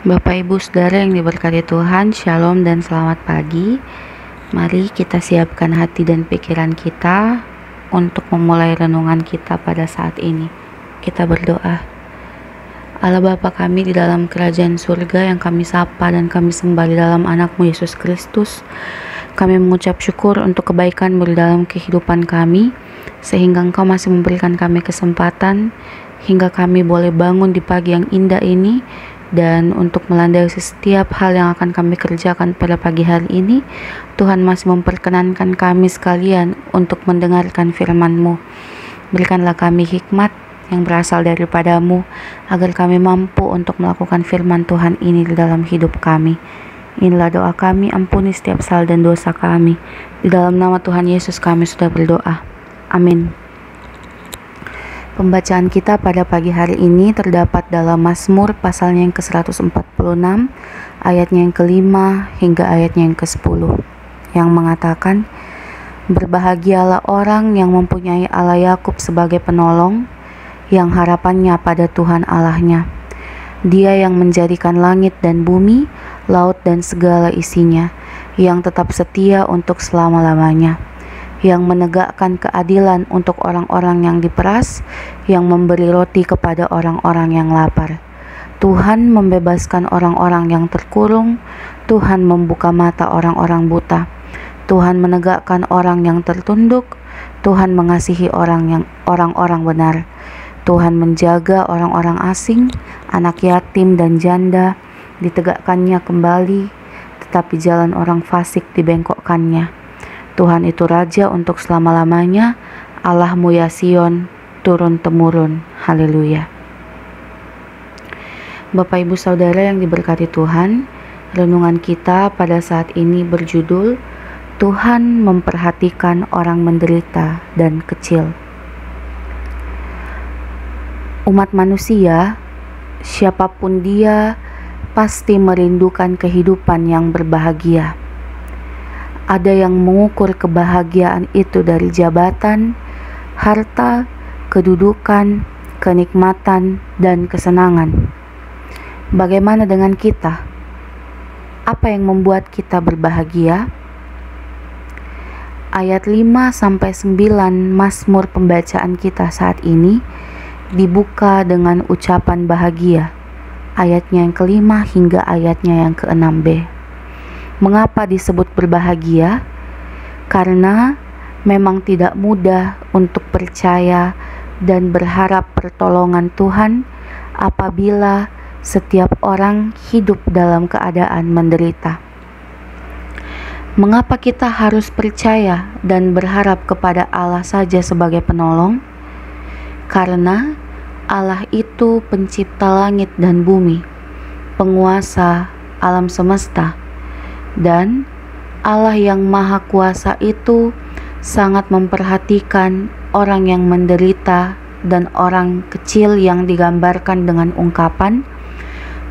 Bapak Ibu Saudara yang diberkati Tuhan, Shalom dan selamat pagi. Mari kita siapkan hati dan pikiran kita untuk memulai renungan kita pada saat ini. Kita berdoa. Allah Bapa kami di dalam kerajaan surga yang kami sapa dan kami sembah di dalam anak-Mu Yesus Kristus, kami mengucap syukur untuk kebaikan-Mu di dalam kehidupan kami, sehingga Engkau masih memberikan kami kesempatan hingga kami boleh bangun di pagi yang indah ini, dan untuk melandasi setiap hal yang akan kami kerjakan pada pagi hari ini, Tuhan masih memperkenankan kami sekalian untuk mendengarkan firman-Mu. Berikanlah kami hikmat yang berasal daripada-Mu, agar kami mampu untuk melakukan firman Tuhan ini di dalam hidup kami. Inilah doa kami, ampuni setiap salah dan dosa kami. Di dalam nama Tuhan Yesus kami sudah berdoa. Amin. Pembacaan kita pada pagi hari ini terdapat dalam Mazmur pasalnya yang ke-146, ayatnya yang ke-5 hingga ayatnya yang ke-10, yang mengatakan, "Berbahagialah orang yang mempunyai Allah Yakub sebagai penolong, yang harapannya pada Tuhan Allahnya. Dia yang menjadikan langit dan bumi, laut dan segala isinya, yang tetap setia untuk selama-lamanya, yang menegakkan keadilan untuk orang-orang yang diperas, yang memberi roti kepada orang-orang yang lapar. Tuhan membebaskan orang-orang yang terkurung, Tuhan membuka mata orang-orang buta, Tuhan menegakkan orang yang tertunduk, Tuhan mengasihi orang-orang benar. Tuhan menjaga orang-orang asing, anak yatim dan janda, ditegakkannya kembali, tetapi jalan orang fasik dibengkokkannya. Tuhan itu Raja untuk selama-lamanya, Allah-Mu ya Sion, turun-temurun. Haleluya." Bapak Ibu Saudara yang diberkati Tuhan, renungan kita pada saat ini berjudul Tuhan memperhatikan orang menderita dan kecil. Umat manusia, siapapun dia, pasti merindukan kehidupan yang berbahagia. Ada yang mengukur kebahagiaan itu dari jabatan, harta, kedudukan, kenikmatan, dan kesenangan. Bagaimana dengan kita? Apa yang membuat kita berbahagia? Ayat 5-9 Mazmur pembacaan kita saat ini dibuka dengan ucapan bahagia. Ayatnya yang ke-5 hingga ayatnya yang ke-6b. Mengapa disebut berbahagia? Karena memang tidak mudah untuk percaya dan berharap pertolongan Tuhan apabila setiap orang hidup dalam keadaan menderita. Mengapa kita harus percaya dan berharap kepada Allah saja sebagai penolong? Karena Allah itu pencipta langit dan bumi, penguasa alam semesta. Dan Allah yang Maha Kuasa itu sangat memperhatikan orang yang menderita dan orang kecil yang digambarkan dengan ungkapan,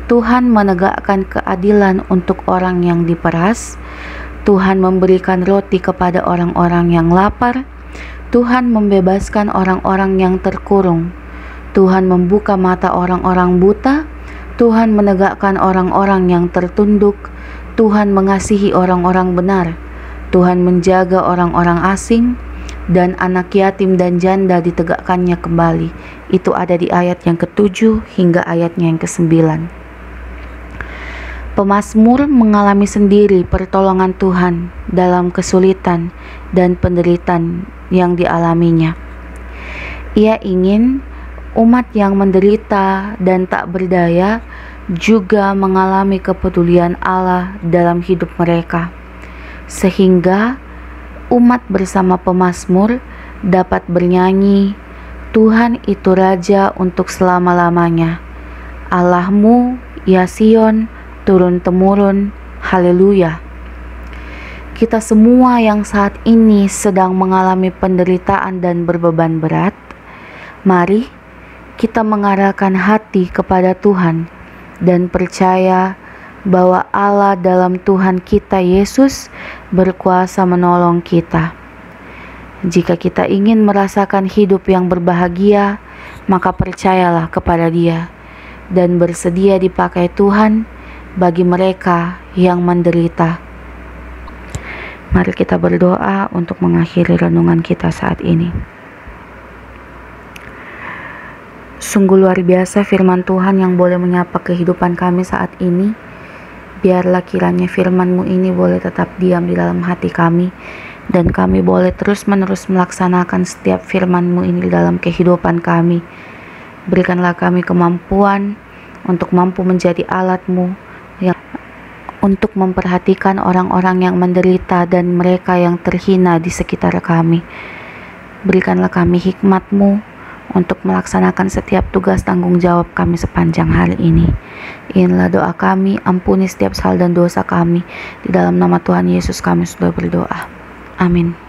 Tuhan menegakkan keadilan untuk orang yang diperas, Tuhan memberikan roti kepada orang-orang yang lapar, Tuhan membebaskan orang-orang yang terkurung, Tuhan membuka mata orang-orang buta, Tuhan menegakkan orang-orang yang tertunduk, Tuhan mengasihi orang-orang benar, Tuhan menjaga orang-orang asing, dan anak yatim dan janda ditegakkannya kembali. Itu ada di ayat yang ke-7 hingga ayatnya yang ke-9. Pemazmur mengalami sendiri pertolongan Tuhan dalam kesulitan dan penderitaan yang dialaminya. Ia ingin umat yang menderita dan tak berdaya juga mengalami kepedulian Allah dalam hidup mereka, sehingga umat bersama pemazmur dapat bernyanyi, "Tuhan itu Raja untuk selama-lamanya, Allah-Mu ya Sion, turun-temurun. Haleluya." Kita semua yang saat ini sedang mengalami penderitaan dan berbeban berat, mari kita mengarahkan hati kepada Tuhan dan percaya bahwa Allah dalam Tuhan kita Yesus berkuasa menolong kita. Jika kita ingin merasakan hidup yang berbahagia, maka percayalah kepada Dia dan bersedia dipakai Tuhan bagi mereka yang menderita. Mari kita berdoa untuk mengakhiri renungan kita saat ini. Sungguh luar biasa firman Tuhan yang boleh menyapa kehidupan kami saat ini. Biarlah kiranya firman-Mu ini boleh tetap diam di dalam hati kami, dan kami boleh terus-menerus melaksanakan setiap firman-Mu ini dalam kehidupan kami. Berikanlah kami kemampuan untuk mampu menjadi alat-Mu yang untuk memperhatikan orang-orang yang menderita dan mereka yang terhina di sekitar kami. Berikanlah kami hikmat-Mu untuk melaksanakan setiap tugas tanggung jawab kami sepanjang hari ini. Inilah doa kami, ampuni setiap salah dan dosa kami. Di dalam nama Tuhan Yesus kami sudah berdoa. Amin.